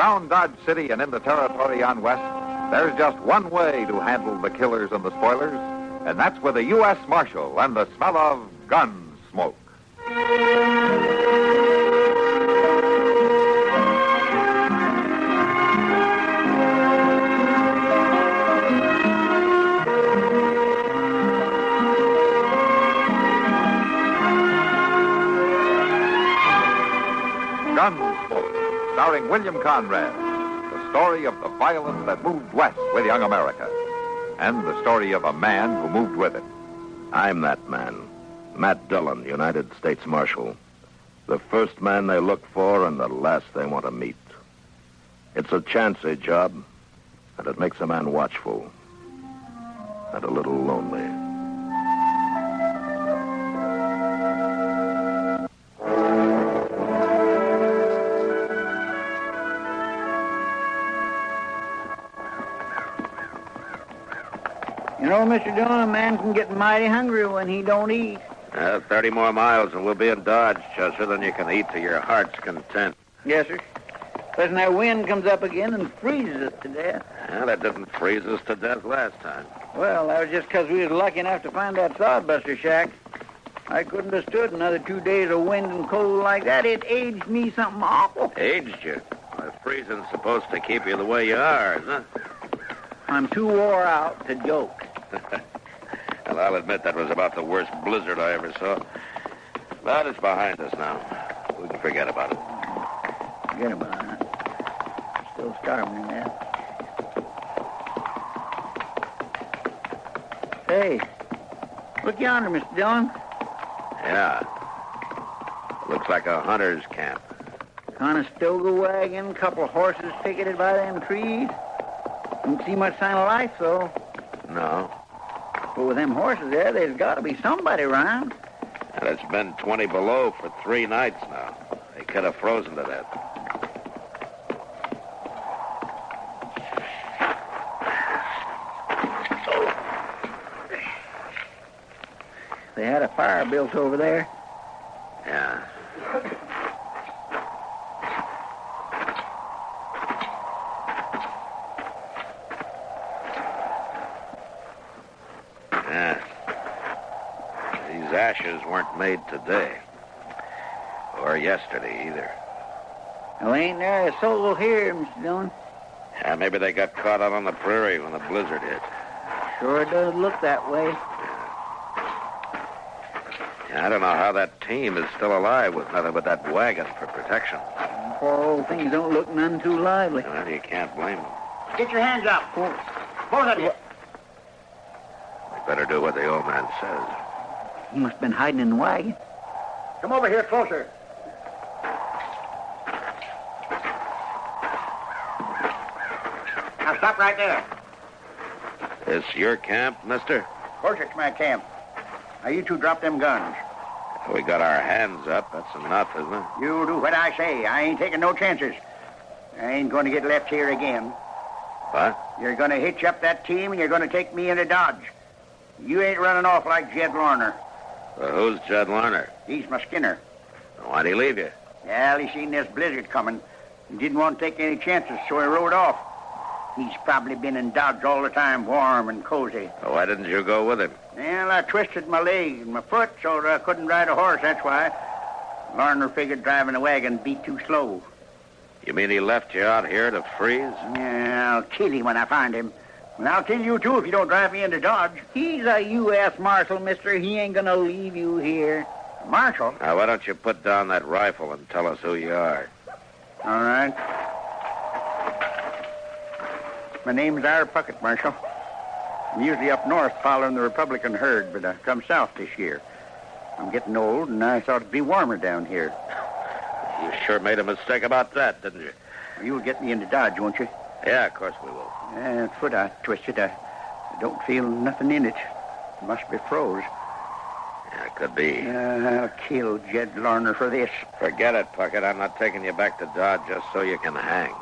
Around Dodge City and in the territory on west, there's just one way to handle the killers and the spoilers, and that's with a U.S. Marshal and the smell of gun smoke. Gunsmoke, starring William Conrad, the story of the violence that moved west with young America, and the story of a man who moved with it. I'm that man, Matt Dillon, United States Marshal. The first man they look for and the last they want to meet. It's a chancy job, and it makes a man watchful and a little lonely. You know, Mr. Dillon, a man can get mighty hungry when he don't eat. 30 more miles and we'll be in Dodge, Chester, then you can eat to your heart's content. Yes, sir. But that wind comes up again and freezes us to death. That didn't freeze us to death last time. Well, that was just 'cause we was lucky enough to find that sodbuster shack. I couldn't have stood another 2 days of wind and cold like that. It aged me something awful. Aged you? Well, freezing's supposed to keep you the way you are, isn't it? I'm too wore out to joke. Well, I'll admit that was about the worst blizzard I ever saw. But it's behind us now. We can forget about it. Forget about it. Still starving there. Hey, look yonder, Mr. Dillon. Yeah. Looks like a hunter's camp. Conestoga wagon, couple horses picketed by them trees. Don't see much sign of life, though. No. But with them horses there, there's got to be somebody around. And it's been 20 below for 3 nights now. They could have frozen to death. They had a fire built over there. Yeah. These ashes weren't made today. Or yesterday, either. Well, ain't there a soul here, Mr. Dillon? Yeah, maybe they got caught out on the prairie when the blizzard hit. Sure does look that way. Yeah, I don't know how that team is still alive with nothing but that wagon for protection. Poor old things don't look none too lively. Well, you can't blame them. Get your hands up. Both of you. We better do what the old man says. He must have been hiding in the wagon. Come over here closer. Now stop right there. This your camp, mister? Of course it's my camp. Now you two drop them guns. We got our hands up. That's enough, isn't it? You do what I say. I ain't taking no chances. I ain't going to get left here again. What? You're going to hitch up that team and you're going to take me into Dodge. You ain't running off like Jed Lorner. Who's Jed Lerner? He's my Skinner. Why'd he leave you? Well, he seen this blizzard coming. He didn't want to take any chances, so he rode off. He's probably been in Dodge all the time, warm and cozy. Why didn't you go with him? Well, I twisted my leg and my foot so that I couldn't ride a horse, that's why. Larner figured driving a wagon be too slow. You mean he left you out here to freeze? Yeah, I'll kill him when I find him. And I'll kill you, too, if you don't drive me into Dodge. He's a U.S. Marshal, mister. He ain't gonna leave you here. Marshal? Now, why don't you put down that rifle and tell us who you are? All right. My name's Pucket, Marshal. I'm usually up north following the Republican herd, but I come south this year. I'm getting old, and I thought it'd be warmer down here. You sure made a mistake about that, didn't you? You'll get me into Dodge, won't you? Yeah, of course we will. That foot I twisted, I don't feel nothing in it. Must be froze. Yeah, it could be. I'll kill Jed Lorner for this. Forget it, Pucket. I'm not taking you back to Dodge just so you can hang.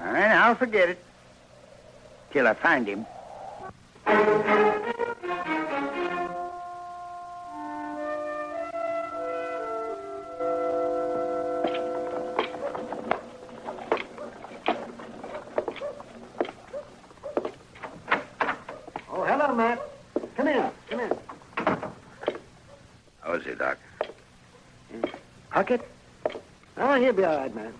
All right, I'll forget it. Till I find him. he, Doc? Pucket? Oh, he'll be all right, man.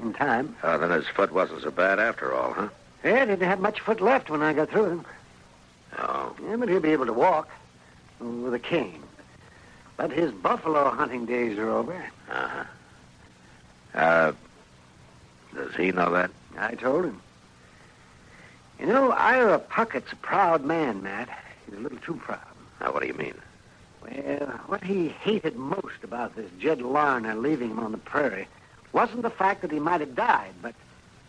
In time. Oh, then his foot wasn't so bad after all, huh? Yeah, didn't have much foot left when I got through with him. Oh. Yeah, but he'll be able to walk with a cane. But his buffalo hunting days are over. Uh-huh. Does he know that? I told him. You know, Ira Pucket's a proud man, Matt. He's a little too proud. Now, what do you mean? Well, what he hated most about this Jed Larner leaving him on the prairie wasn't the fact that he might have died, but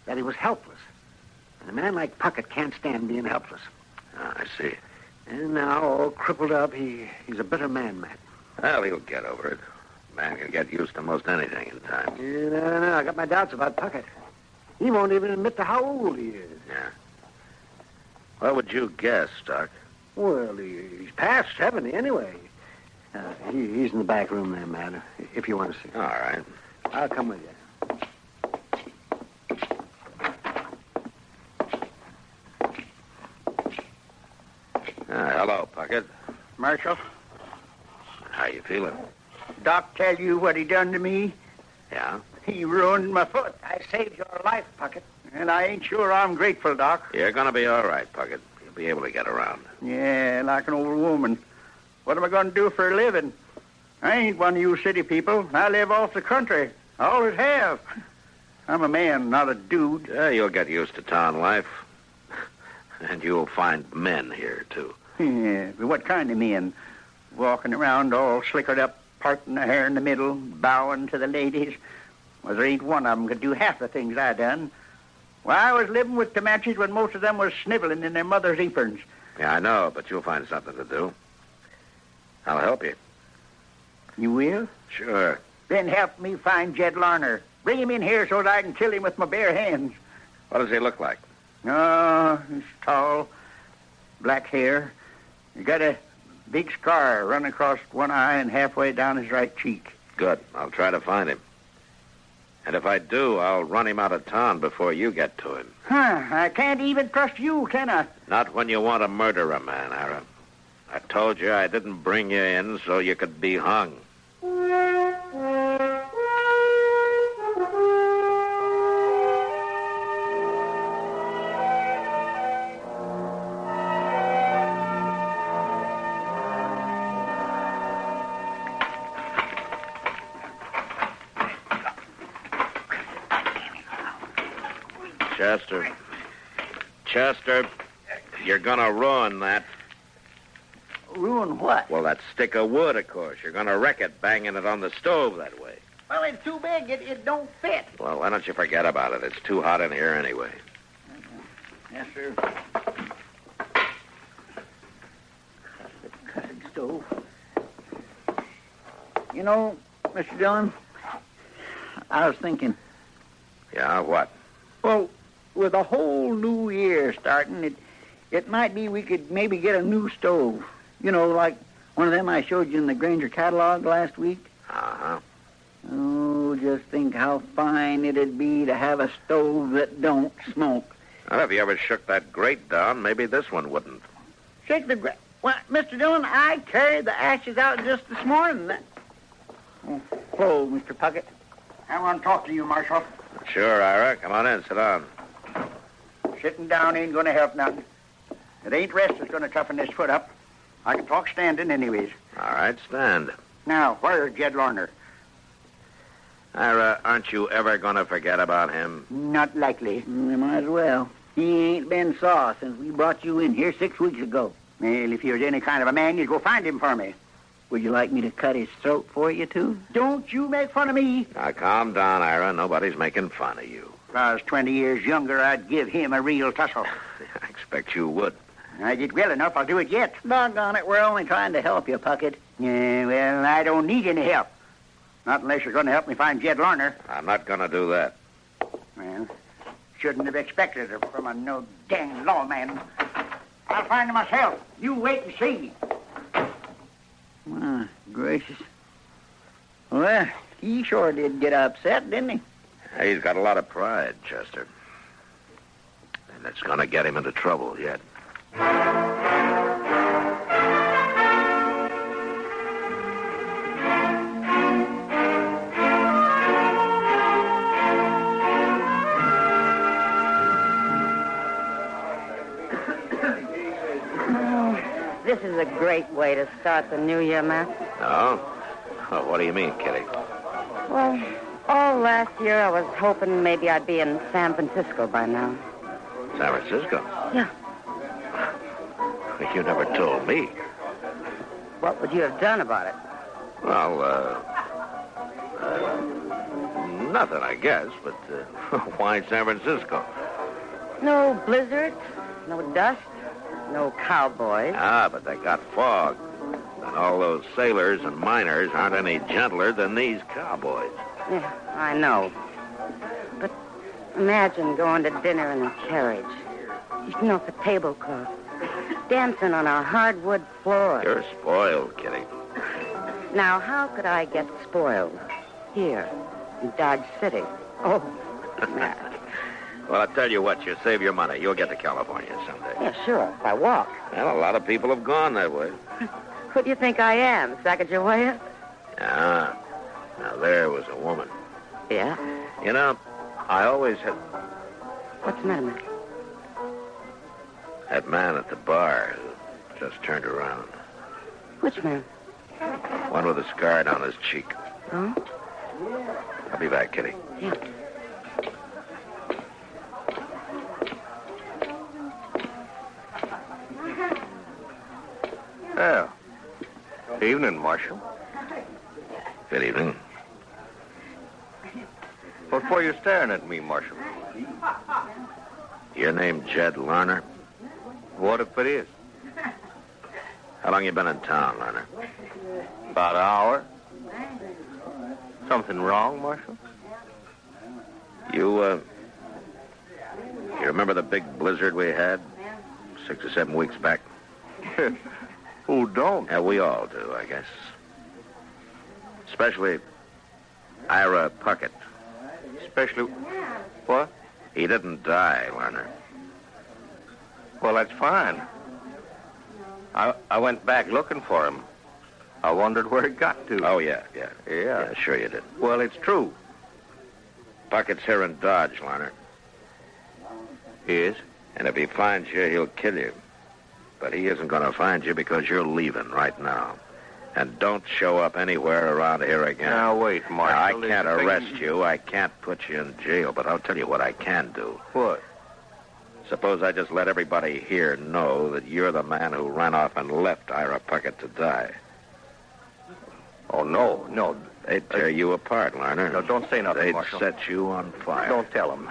that he was helpless. And a man like Pucket can't stand being helpless. Oh, I see. And now, all crippled up, he's a bitter man, Matt. Well, he'll get over it. Man can get used to most anything in time. Yeah, no, I got my doubts about Pucket. He won't even admit to how old he is. Yeah. What would you guess, Doc? Well, he's past 70 anyway. He's in the back room there, Matt, if you want to see him. All right. I'll come with you. Hello, Pucket. Marshal, How you feeling? Doc tell you what he done to me? Yeah? He ruined my foot. I saved your life, Pucket. And I ain't sure I'm grateful, Doc. You're going to be all right, Pucket. You'll be able to get around. Yeah, like an old woman. What am I going to do for a living? I ain't one of you city people. I live off the country. I always have. I'm a man, not a dude. Yeah, you'll get used to town life. And you'll find men here, too. Yeah, but what kind of men? Walking around all slickered up, parting their hair in the middle, bowing to the ladies. Well, there ain't one of them could do half the things I done. Well, I was living with Comanches when most of them was sniveling in their mother's aprons. Yeah, I know, but you'll find something to do. I'll help you. You will? Sure. Then help me find Jed Larner. Bring him in here so that I can kill him with my bare hands. What does he look like? Oh, he's tall, black hair. He got a big scar running across one eye and halfway down his right cheek. Good. I'll try to find him. And if I do, I'll run him out of town before you get to him. Huh, I can't even trust you, can I? Not when you want to murder a man, Ira. I told you I didn't bring you in so you could be hung. Chester, you're gonna ruin that. Ruin what? Well, that stick of wood, of course. You're gonna wreck it banging it on the stove that way. Well, it's too big. It don't fit. Well, why don't you forget about it? It's too hot in here anyway. Yes, sir. Cutting stove. You know, Mr. Dillon, I was thinking, Yeah, what? well, with a whole new year starting, it might be we could maybe get a new stove. You know, like one of them I showed you in the Granger catalog last week. Uh-huh. Oh, just think how fine it'd be to have a stove that don't smoke. Well, if you ever shook that grate down, maybe this one wouldn't. Shake the Well, Mr. Dillon, I carried the ashes out just this morning. Hello, Mr. Pucket. I want to talk to you, Marshal. Sure, Ira. Come on in. Sit down. Sitting down ain't going to help nothing. It ain't rest that's going to toughen this foot up. I can talk standing anyways. All right, stand. Now, where's Jed Larner? Ira, aren't you ever going to forget about him? Not likely. You might as well. He ain't been saw since we brought you in here 6 weeks ago. Well, if he was any kind of a man, you'd go find him for me. Would you like me to cut his throat for you, too? Don't you make fun of me. Now, calm down, Ira. Nobody's making fun of you. If I was 20 years younger, I'd give him a real tussle. I expect you would. I did well enough. I'll do it yet. Doggone it, we're only trying to help you, Pucket. Yeah, well, I don't need any help. Not unless you're going to help me find Jed Larner. I'm not going to do that. Well, shouldn't have expected it from a no dang lawman. I'll find him myself. You wait and see. My gracious. Well, he sure did get upset, didn't he? He's got a lot of pride, Chester. And it's going to get him into trouble yet. This is a great way to start the new year, Matt. Oh? Oh, what do you mean, Kitty? Well, all last year I was hoping maybe I'd be in San Francisco by now. San Francisco? Yeah. You never told me. What would you have done about it? Well, nothing, I guess, but why San Francisco? No blizzard, no dust, no cowboys. Ah, but they got fog. And all those sailors and miners aren't any gentler than these cowboys. Yeah, I know. But imagine going to dinner in a carriage, eating off a tablecloth, dancing on a hardwood floor. You're spoiled, Kitty. Now, how could I get spoiled here in Dodge City? Oh, Matt. Well, I'll tell you what, you save your money. You'll get to California someday. Yeah, sure, if I walk. Well, a lot of people have gone that way. Who do you think I am, Sacagawea? Ah, now there was a woman. Yeah? You know, I always had... What's the matter, Matt? That man at the bar who just turned around. Which man? One with a scar down his cheek. Oh? I'll be back, Kitty. Yeah. Oh. Evening, Marshal. Good evening. What for you staring at me, Marshal? Your name Jed Lerner? What if it is? How long you been in town, Lerner? About an hour. Something wrong, Marshal? You remember the big blizzard we had 6 or 7 weeks back? Who don't? Yeah, we all do, I guess. Especially Ira Pucket. Especially... What? He didn't die, Lerner. Well, that's fine. I went back looking for him. I wondered where he got to. Oh, yeah. Yeah. Sure you did. Well, it's true. Pucket's here in Dodge, Lerner. Is? And if he finds you, he'll kill you. But he isn't going to find you because you're leaving right now. And don't show up anywhere around here again. Now, wait, Marshal. Now, I can't arrest you. I can't put you in jail. But I'll tell you what I can do. What? Suppose I just let everybody here know that you're the man who ran off and left Ira Pucket to die. Oh, no. They'd tear you apart, Lerner. No, don't say nothing, They'd Marshal. set you on fire. Don't tell him.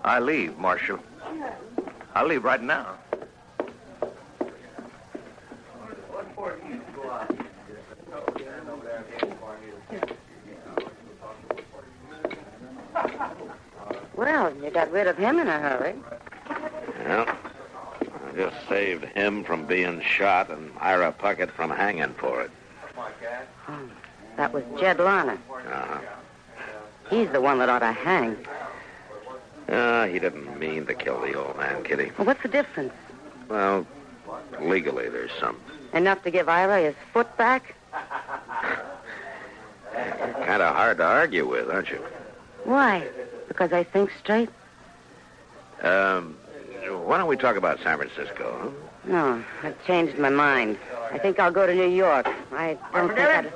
I leave, Marshal. I'll leave right now. Well, you got rid of him in a hurry. Well, I just saved him from being shot and Ira Pucket from hanging for it. Oh, that was Jed Lerner. Uh-huh. He's the one that ought to hang. He didn't mean to kill the old man, Kitty. Well, what's the difference? Well, legally there's some. Enough to give Ira his foot back? You're kind of hard to argue with, aren't you? Why? Because I think straight? Why don't we talk about San Francisco, huh? No, I've changed my mind. I think I'll go to New York. I don't think I'd...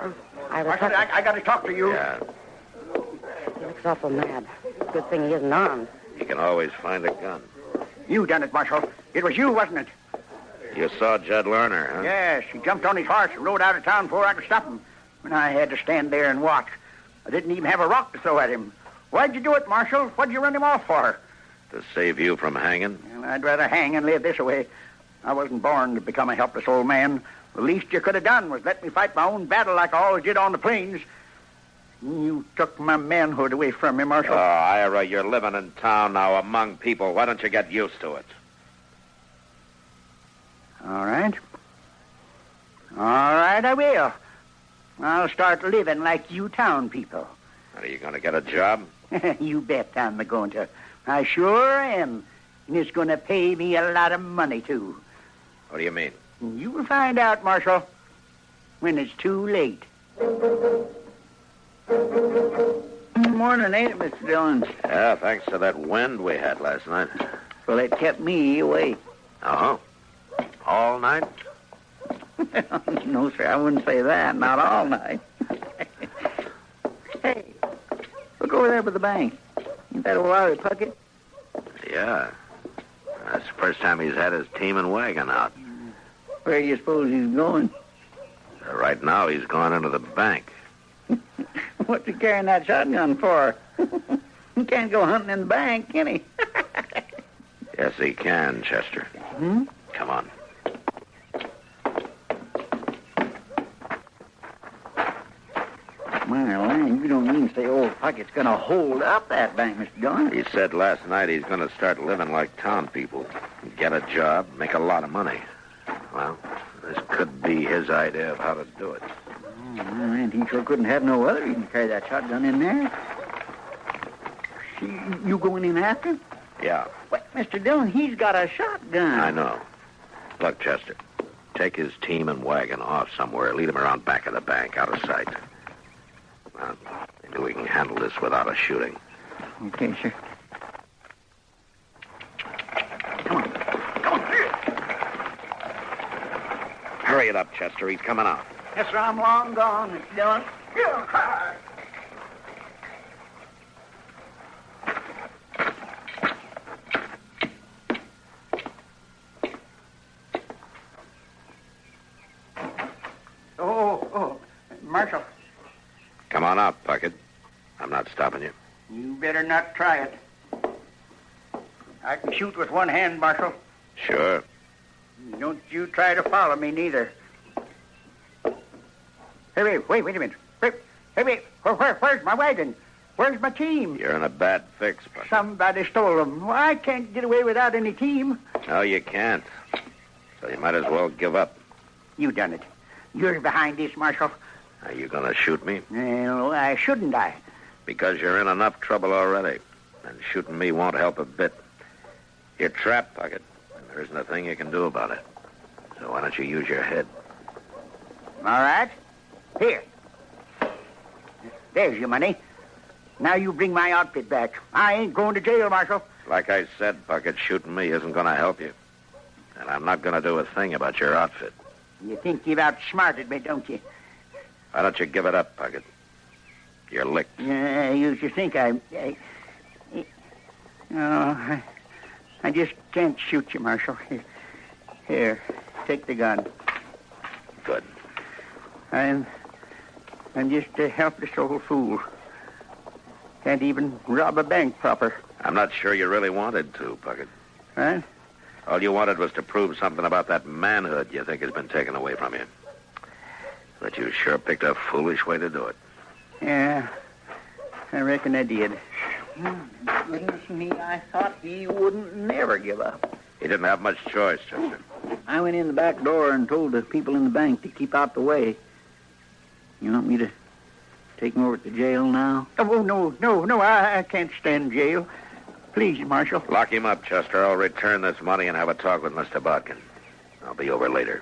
Oh, I got to talk to you. Yeah, He looks awful mad. Good thing he isn't armed. you can always find a gun. You done it, Marshal. It was you, wasn't it? You saw Jed Lerner, huh? Yes, he jumped on his horse and rode out of town before I could stop him. And I had to stand there and watch. I didn't even have a rock to throw at him. Why'd you do it, Marshal? What'd you run him off for? To save you from hanging? Well, I'd rather hang and live this way. I wasn't born to become a helpless old man. The least you could have done was let me fight my own battle like I always did on the plains. You took my manhood away from me, Marshal. Oh, Ira, you're living in town now among people. Why don't you get used to it? All right. All right, I will. I'll start living like you town people. Are you going to get a job? You bet I'm going to. I sure am. And it's going to pay me a lot of money, too. What do you mean? You'll find out, Marshal, when it's too late. Good morning, ain't it, Mr. Dillon? Yeah, thanks to that wind we had last night. Well, it kept me awake. Uh-huh. All night? No, sir, I wouldn't say that. Not all night. Hey, look over there by the bank. Ain't that old Larry Pucket? Yeah. That's the first time he's had his team and wagon out. Where do you suppose he's going? Right now, he's gone into the bank. What's he carrying that shotgun for? He can't go hunting in the bank, can he? Yes, he can, Chester. Hmm? Come on. My land, you don't mean to say old Pucket's going to hold up that bank, Mr. Dillon? He said last night he's going to start living like town people. Get a job, make a lot of money. Well, this could be his idea of how to do it. Oh, man, he sure couldn't have no other. He can carry that shotgun in there. You going in after him? Yeah. But, Mr. Dillon, he's got a shotgun. I know. Look, Chester, take his team and wagon off somewhere. Lead him around back of the bank, out of sight. Well, maybe we can handle this without a shooting. Okay, sir. Come on. Hurry it up, Chester. He's coming out. Yes, sir, I'm long gone, Mr. Dillon. Oh, Marshal, Come on out, Pucket. I'm not stopping you. you better not try it. I can shoot with one hand, Marshal. Sure. Don't you try to follow me, neither. Hey, wait a minute. Wait, where's my wagon? Where's my team? You're in a bad fix, Pucket. Somebody stole them. Well, I can't get away without any team. No, you can't. So you might as well give up. You done it. You're behind this, Marshal. Are you going to shoot me? Well, I shouldn't I? Because you're in enough trouble already. And shooting me won't help a bit. You're trapped, Pucket. And there isn't a thing you can do about it. So why don't you use your head? All right. Here. There's your money. Now you bring my outfit back. I ain't going to jail, Marshal. Like I said, Pucket, shooting me isn't going to help you. And I'm not going to do a thing about your outfit. You think you've outsmarted me, don't you? Why don't you give it up, Pucket? You're licked. You should think I just can't shoot you, Marshal. Here, take the gun. Good. I'm just a helpless old fool. Can't even rob a bank proper. I'm not sure you really wanted to, Pucket. Right? All you wanted was to prove something about that manhood you think has been taken away from you. But you sure picked a foolish way to do it. Yeah, I reckon I did. Goodness me, I thought he wouldn't never give up. He didn't have much choice, Chester. I went in the back door and told the people in the bank to keep out the way. You want me to take him over to jail now? Oh, no, I can't stand jail. Please, Marshal. Lock him up, Chester. I'll return this money and have a talk with Mr. Bodkin. I'll be over later.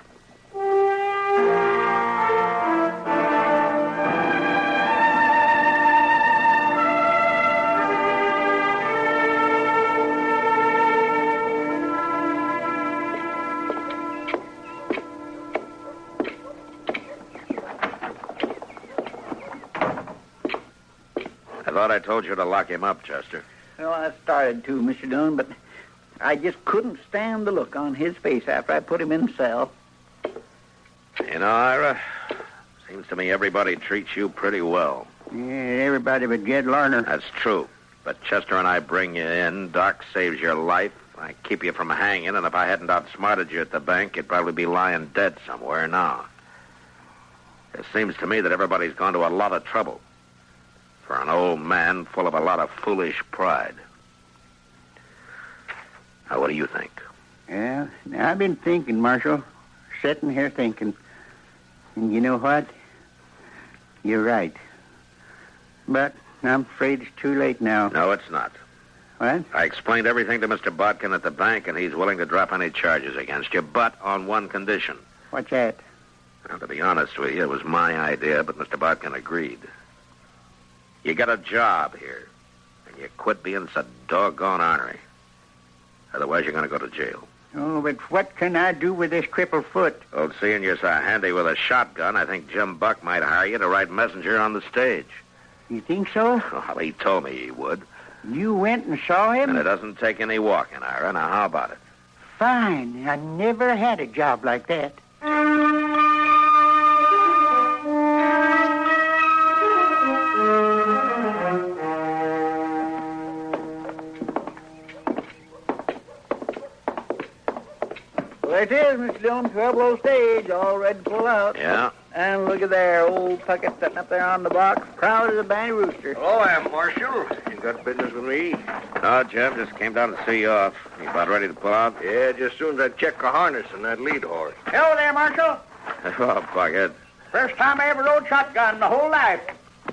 I thought I told you to lock him up, Chester. Well, I started to, Mr. Dillon, but I just couldn't stand the look on his face after I put him in the cell. You know, Ira, seems to me everybody treats you pretty well. Yeah, everybody but Jed Larner. That's true. But Chester and I bring you in. Doc saves your life. I keep you from hanging, and if I hadn't outsmarted you at the bank, you'd probably be lying dead somewhere now. It seems to me that everybody's gone to a lot of trouble for an old man full of a lot of foolish pride. Now, what do you think? Yeah, I've been thinking, Marshal. Sitting here thinking. And you know what? You're right. But I'm afraid it's too late now. No, it's not. What? I explained everything to Mr. Bodkin at the bank, and he's willing to drop any charges against you, but on one condition. What's that? Well, to be honest with you, it was my idea, but Mr. Bodkin agreed. You got a job here, and you quit being so doggone ornery. Otherwise, you're going to go to jail. Oh, but what can I do with this crippled foot? Well, seeing you're so handy with a shotgun, I think Jim Buck might hire you to ride messenger on the stage. You think so? Well, he told me he would. You went and saw him? And it doesn't take any walking, Ira. Now, how about it? Fine. I never had a job like that. There it is, Mr. Dillon. 12 below stage, all ready to pull out. Yeah? And look at there, old Pucket sitting up there on the box, proud as a banty rooster. Hello, I'm Marshal. You got business with me? No, Jim, just came down to see you off. You about ready to pull out? Yeah, just as soon as I check the harness and that lead horse. Hello there, Marshal. Oh, Pucket. First time I ever rode shotgun in my whole life.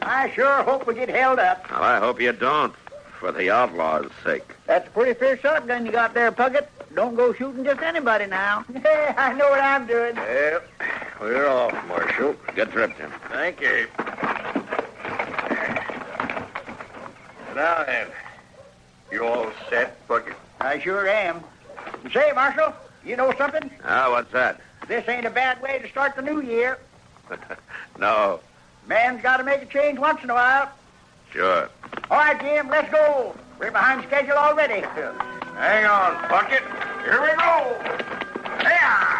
I sure hope we get held up. Well, I hope you don't, for the outlaw's sake. That's a pretty fierce shotgun you got there, Pucket. Don't go shooting just anybody now. I know what I'm doing. Yeah, we're off, Marshal. Good trip, Jim. Thank you. Now then, you all set, Pucket? I sure am. Say, Marshal, you know something? Ah, what's that? This ain't a bad way to start the new year. No. Man's got to make a change once in a while. Sure. All right, Jim, let's go. We're behind schedule already. Hang on, Pucket. Here we go. Yeah!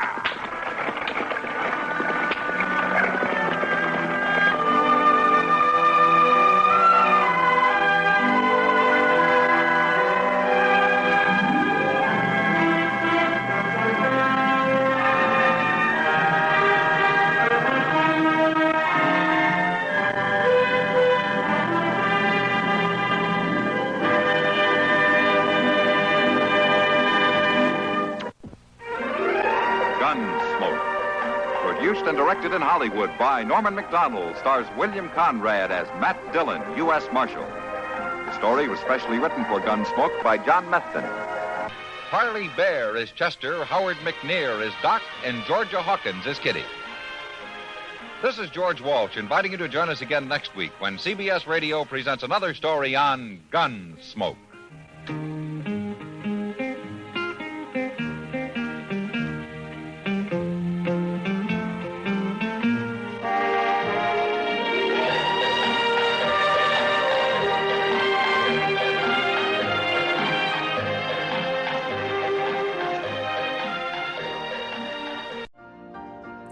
Produced and directed in Hollywood by Norman Macdonald, stars William Conrad as Matt Dillon, U.S. Marshal. The story was specially written for Gunsmoke by John Methven. Harley Bear is Chester, Howard McNear is Doc, and Georgia Hawkins is Kitty. This is George Walsh inviting you to join us again next week when CBS Radio presents another story on Gunsmoke.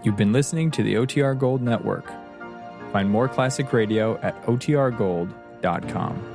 You've been listening to the OTR Gold Network. Find more classic radio at otrgold.com.